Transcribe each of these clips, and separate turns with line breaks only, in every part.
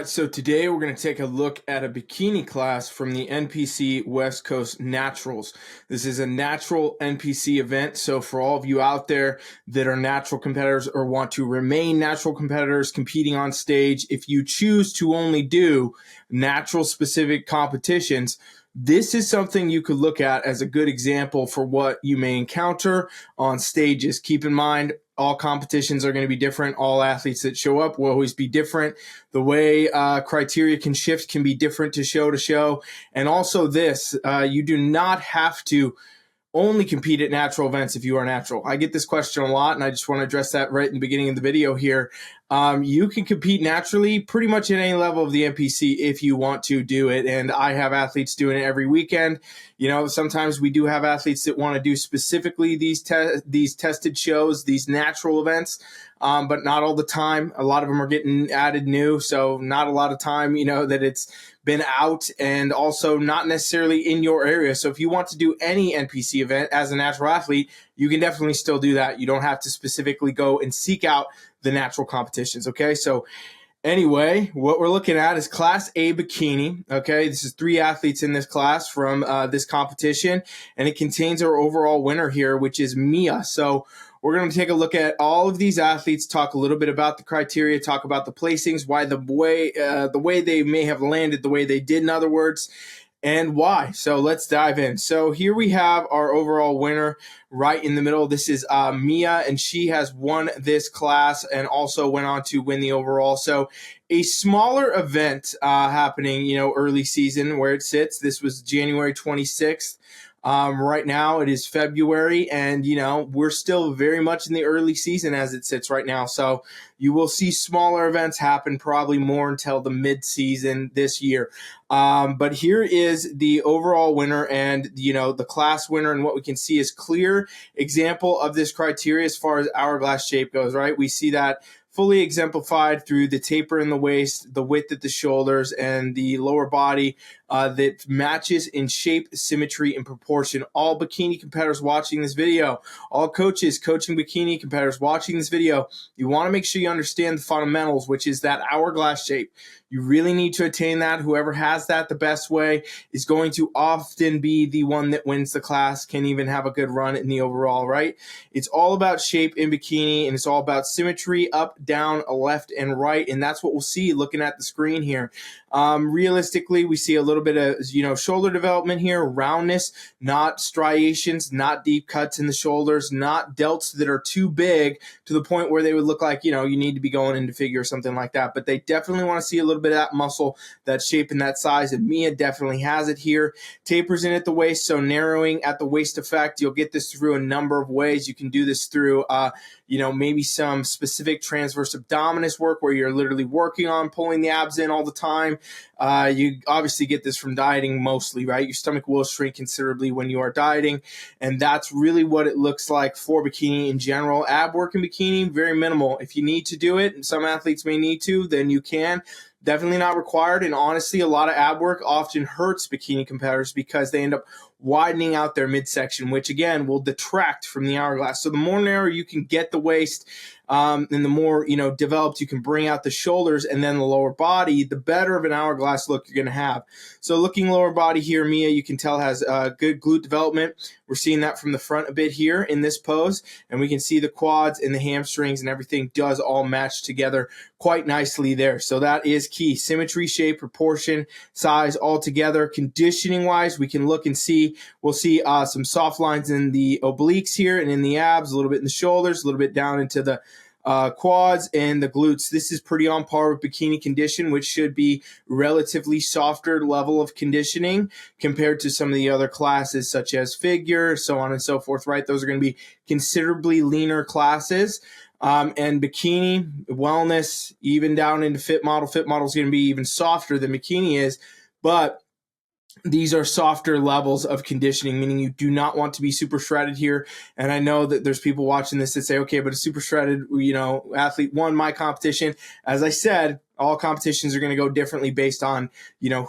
right, so today we're going to take a look at a bikini class from the NPC West Coast Naturals. This is a natural NPC event, so for all of you out there that are natural competitors or want to remain natural competitors competing on stage, if you choose to only do natural specific competitions, this is something you could look at as a good example for what you may encounter on stages. Keep in mind, all competitions are going to be different. All athletes that show up will always be different. The way criteria can shift can be different to show. And also this, you do not have to only compete at natural events if you are natural. I get this question a lot, and I just want to address that right in the beginning of the video here. You can compete naturally pretty much at any level of the NPC if you want to do it, and I have athletes doing it every weekend. You know, sometimes we do have athletes that want to do specifically these tested shows, these natural events, but not all the time. A lot of them are getting added new, so not a lot of time, you know, that it's been out, and also not necessarily in your area. So if you want to do any NPC event as a natural athlete, you can definitely still do that. You don't have to specifically go and seek out the natural competitions, okay? So anyway, what we're looking at is Class A Bikini, okay? This is 3 athletes in this class from this competition, and it contains our overall winner here, which is Mia. So we're going to take a look at all of these athletes, talk a little bit about the criteria, talk about the placings, why the way they may have landed the way they did, in other words, and why. So let's dive in. So here we have our overall winner right in the middle. This is Mia, and she has won this class and also went on to win the overall. So a smaller event happening, you know, early season where it sits. This was January 26th. Right now it is February, and you know, we're still very much in the early season as it sits right now. So you will see smaller events happen probably more until the mid-season this year. But here is the overall winner and, you know, the class winner, and what we can see is clear example of this criteria as far as hourglass shape goes, right? We see that fully exemplified through the taper in the waist, the width at the shoulders, and the lower body that matches in shape, symmetry, and proportion. All bikini competitors watching this video, all coaches coaching bikini competitors watching this video, you want to make sure you understand the fundamentals, which is that hourglass shape. You really need to attain that. Whoever has that the best way is going to often be the one that wins the class, can even have a good run in the overall, right? It's all about shape in bikini, and it's all about symmetry, up, down, left, and right, and that's what we'll see looking at the screen here. Realistically, we see a little bit of, you know, shoulder development here, roundness, not striations, not deep cuts in the shoulders, not delts that are too big to the point where they would look like, you know, you need to be going into figure or something like that. But they definitely want to see a little bit of that muscle, that shape, and that size, and Mia definitely has it here. Tapers in at the waist, so narrowing at the waist effect. You'll get this through a number of ways. You can do this through you know, maybe some specific transverse abdominis work where you're literally working on pulling the abs in all the time. You obviously get this from dieting mostly, right? Your stomach will shrink considerably when you are dieting, and that's really what it looks like for bikini in general. Ab work in bikini, very minimal. If you need to do it, and some athletes may need to, then you can. Definitely not required, and honestly, a lot of ab work often hurts bikini competitors because they end up widening out their midsection, which again will detract from the hourglass. So the more narrow you can get the waist, and the more, you know, developed you can bring out the shoulders and then the lower body, the better of an hourglass look you're going to have. So looking lower body here, Mia, you can tell has good glute development. We're seeing that from the front a bit here in this pose, and we can see the quads and the hamstrings and everything does all match together quite nicely there. So that is key. Symmetry, shape, proportion, size all together. Conditioning wise, we can look and see, we'll see some soft lines in the obliques here and in the abs, a little bit in the shoulders, a little bit down into the quads and the glutes. This is pretty on par with bikini condition, which should be relatively softer level of conditioning compared to some of the other classes such as figure, so on and so forth, right? Those are going to be considerably leaner classes. And bikini, wellness, even down into fit model. Fit model is going to be even softer than bikini is, but these are softer levels of conditioning, meaning you do not want to be super shredded here. And I know that there's people watching this that say, okay, but a super shredded, you know, athlete won my competition. As I said, all competitions are going to go differently based on,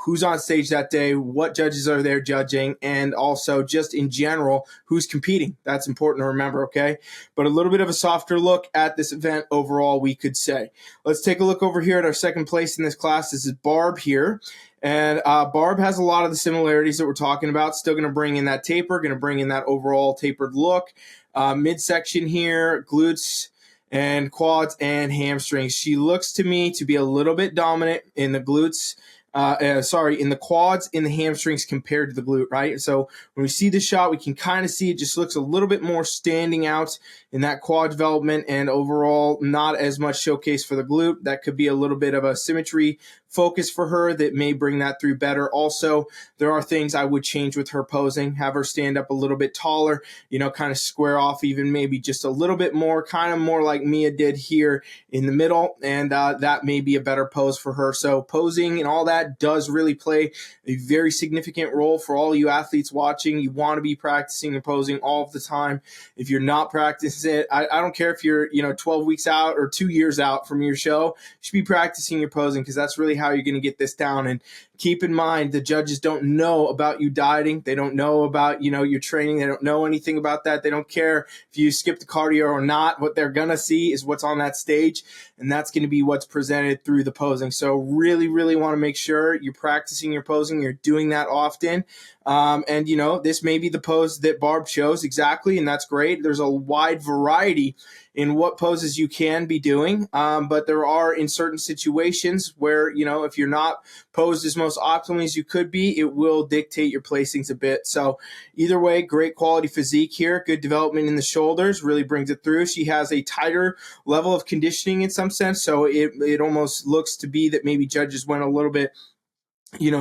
who's on stage that day, what judges are there judging, and also just in general, who's competing. That's important to remember, okay? But a little bit of a softer look at this event overall, we could say. Let's take a look over here at our second place in this class. This is Barb here. And Barb has a lot of the similarities that we're talking about. Still going to bring in that taper, going to bring in that overall tapered look. Midsection here, glutes and quads and hamstrings. She looks to me to be a little bit dominant in the glutes. In the quads, in the hamstrings compared to the glute, right? So when we see the shot, we can kind of see it just looks a little bit more standing out in that quad development, and overall not as much showcase for the glute. That could be a little bit of a symmetry focus for her that may bring that through better. Also, there are things I would change with her posing, have her stand up a little bit taller, kind of square off even maybe just a little bit more, kind of more like Mia did here in the middle, and that may be a better pose for her. So posing and all that does really play a very significant role for all you athletes watching. You want to be practicing and posing all of the time. If you're not practicing it, I don't care if you're 12 weeks out or 2 years out from your show, you should be practicing your posing, because that's really how you're going to get this down. And keep in mind, the judges don't know about you dieting. They don't know about, your training. They don't know anything about that. They don't care if you skip the cardio or not. What they're going to see is what's on that stage, and that's going to be what's presented through the posing. So really, really want to make sure you're practicing your posing. You're doing that often. This may be the pose that Barb chose exactly, and that's great. There's a wide variety in what poses you can be doing, but there are in certain situations where, if you're not posed as most optimally as you could be, it will dictate your placings a bit. So either way, great quality physique here, good development in the shoulders, really brings it through. She has a tighter level of conditioning in some sense, so it almost looks to be that maybe judges went a little bit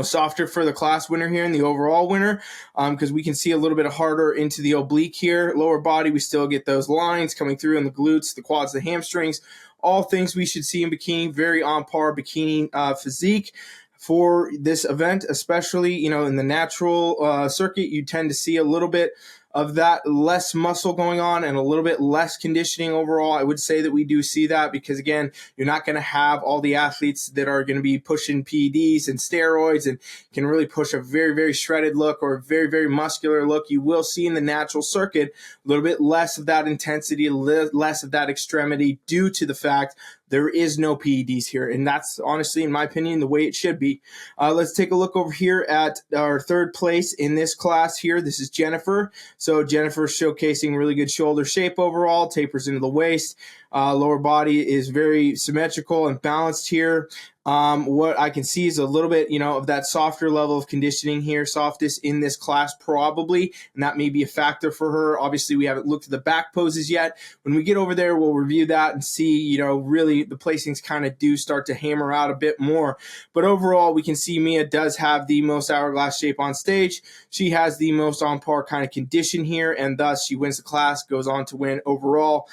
softer for the class winner here and the overall winner, because we can see a little bit harder into the oblique here. Lower body, we still get those lines coming through in the glutes, the quads, the hamstrings, all things we should see in bikini. Very on par bikini physique for this event, especially, in the natural circuit. You tend to see a little bit of that less muscle going on and a little bit less conditioning overall. I would say that we do see that because, again, you're not going to have all the athletes that are going to be pushing PEDs and steroids and can really push a very, very shredded look or a very, very muscular look. You will see in the natural circuit a little bit less of that intensity, less of that extremity due to the fact there is no PEDs here, and that's honestly, in my opinion, the way it should be. Let's take a look over here at our third place in this class here. This is Jennifer. So Jennifer showcasing really good shoulder shape overall, tapers into the waist. Lower body is very symmetrical and balanced here. What I can see is a little bit, of that softer level of conditioning here, softest in this class probably, and that may be a factor for her. Obviously, we haven't looked at the back poses yet. When we get over there, we'll review that and see, really the placings kind of do start to hammer out a bit more. But overall, we can see Mia does have the most hourglass shape on stage. She has the most on par kind of condition here, and thus she wins the class, goes on to win overall.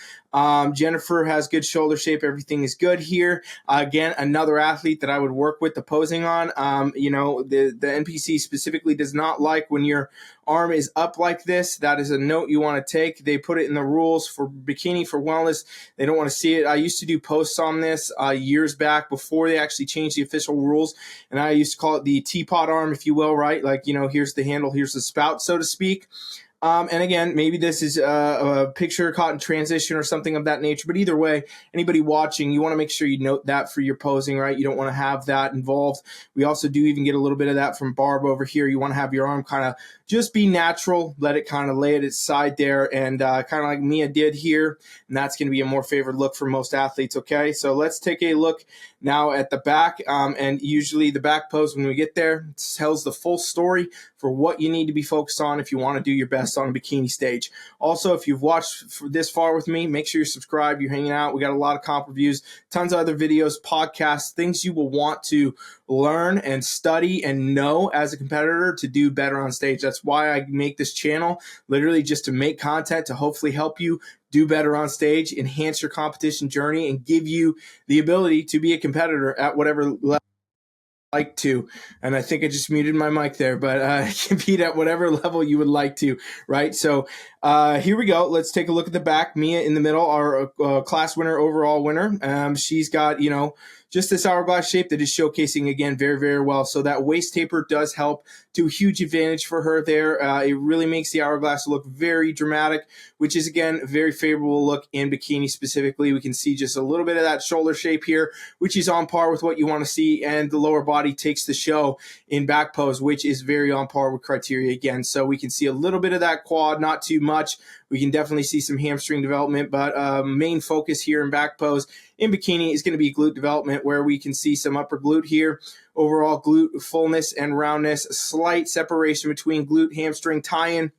Jennifer has good shoulder shape. Everything is good here. Again, another athlete that I would work with the posing on. The NPC specifically does not like when your arm is up like this. That is a note you want to take. They put it in the rules for bikini for wellness. They don't want to see it. I used to do posts on this years back before they actually changed the official rules, and I used to call it the teapot arm, if you will, right? Like, here's the handle, here's the spout, so to speak. And again, maybe this is a picture caught in transition or something of that nature. But either way, anybody watching, you want to make sure you note that for your posing, right? You don't want to have that involved. We also do even get a little bit of that from Barb over here. You want to have your arm kind of just be natural, let it kind of lay at its side there, and kind of like Mia did here. And that's going to be a more favored look for most athletes, okay? So let's take a look now at the back. And usually the back pose, when we get there, tells the full story for what you need to be focused on if you want to do your best on a bikini stage. Also, if you've watched this far with me, make sure you're subscribed, you're hanging out. We got a lot of comp reviews, tons of other videos, podcasts, things you will want to learn and study and know as a competitor to do better on stage. That's why I make this channel, literally just to make content to hopefully help you do better on stage, enhance your competition journey, and give you the ability to be a competitor at whatever level like to. And I think I just muted my mic there, but compete at whatever level you would like to, right? So here we go. Let's take a look at the back. Mia in the middle, our class winner, overall winner. She's got, just this hourglass shape that is showcasing again very, very well. So that waist taper does help to a huge advantage for her there. It really makes the hourglass look very dramatic, which is again a very favorable look in bikini specifically. We can see just a little bit of that shoulder shape here, which is on par with what you want to see, and the lower body takes the show in back pose, which is very on par with criteria again. So we can see a little bit of that quad, not too much. We can definitely see some hamstring development, but main focus here in back pose in bikini is going to be glute development, where we can see some upper glute here, overall glute fullness and roundness, slight separation between glute, hamstring, tie-in,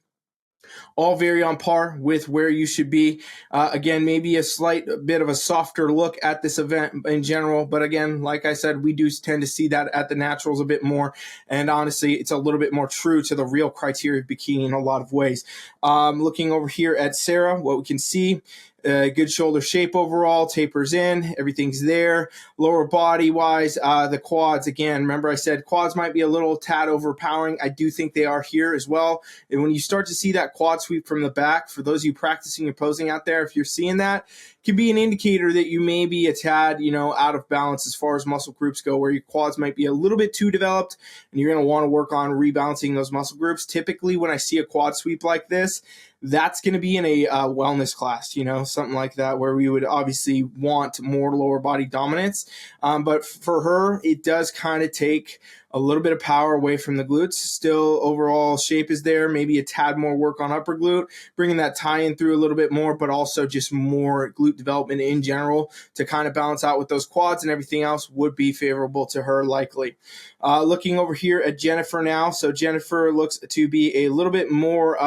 all very on par with where you should be. Again, maybe a slight bit of a softer look at this event in general, but again, like I said, we do tend to see that at the naturals a bit more, and honestly, it's a little bit more true to the real criteria of bikini in a lot of ways. Looking over here at Sarah, what we can see, good shoulder shape overall, tapers in, everything's there. Lower body wise, the quads, again, remember I said quads might be a little tad overpowering. I do think they are here as well. And when you start to see that quad sweep from the back, for those of you practicing your posing out there, if you're seeing that, can be an indicator that you may be a tad, out of balance as far as muscle groups go, where your quads might be a little bit too developed, and you're going to want to work on rebalancing those muscle groups. Typically, when I see a quad sweep like this, that's going to be in a wellness class, something like that, where we would obviously want more lower body dominance. But for her, it does kind of take a little bit of power away from the glutes. Still, overall shape is there. Maybe a tad more work on upper glute, bringing that tie-in through a little bit more, but also just more glute development in general to kind of balance out with those quads, and everything else would be favorable to her likely. Looking over here at Jennifer now. So Jennifer looks to be a little bit more,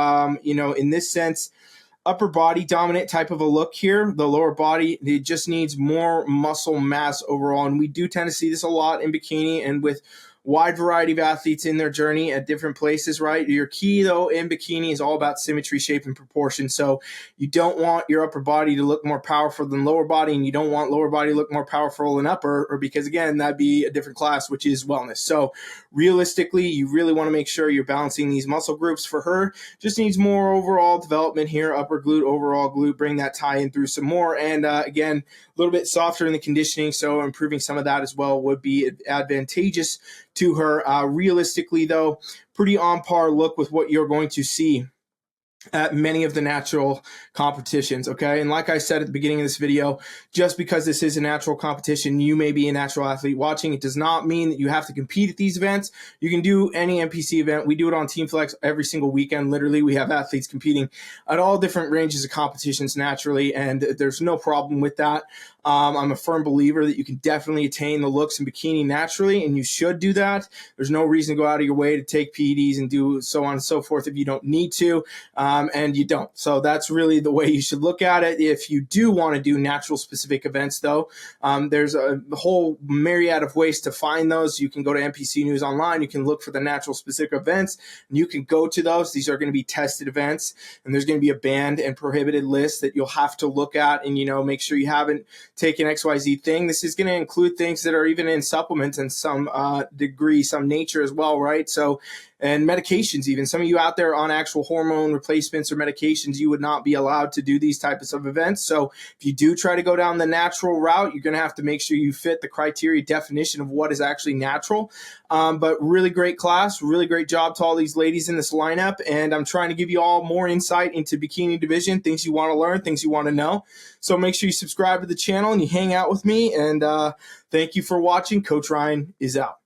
in this sense, upper body dominant type of a look here. The lower body, it just needs more muscle mass overall, and we do tend to see this a lot in bikini and with wide variety of athletes in their journey at different places, right? Your key, though, in bikini is all about symmetry, shape, and proportion. So you don't want your upper body to look more powerful than lower body, and you don't want lower body to look more powerful than upper, or because, again, that'd be a different class, which is wellness. So realistically, you really want to make sure you're balancing these muscle groups. For her, just needs more overall development here, upper glute, overall glute, bring that tie in through some more. And again, a little bit softer in the conditioning, so improving some of that as well would be advantageous to her. Realistically, though, pretty on par look with what you're going to see at many of the natural competitions, okay? And like I said at the beginning of this video, just because this is a natural competition, you may be a natural athlete watching. It does not mean that you have to compete at these events. You can do any NPC event. We do it on Team Flex every single weekend. Literally, we have athletes competing at all different ranges of competitions naturally, and there's no problem with that. I'm a firm believer that you can definitely attain the looks in bikini naturally, and you should do that. There's no reason to go out of your way to take PEDs and do so on and so forth if you don't need to, and you don't. So that's really the way you should look at it. If you do want to do natural specific events, though, there's a whole myriad of ways to find those. You can go to NPC News Online. You can look for the natural specific events, and you can go to those. These are going to be tested events, and there's going to be a banned and prohibited list that you'll have to look at and, make sure you haven't taken XYZ thing. This is going to include things that are even in supplements and some degree, some nature as well, right? So, and medications even. Some of you out there on actual hormone replacements or medications, you would not be allowed to do these types of events. So if you do try to go down the natural route, you're going to have to make sure you fit the criteria definition of what is actually natural. But really great class, really great job to all these ladies in this lineup. And I'm trying to give you all more insight into bikini division, things you want to learn, things you want to know. So make sure you subscribe to the channel and you hang out with me. And thank you for watching. Coach Ryan is out.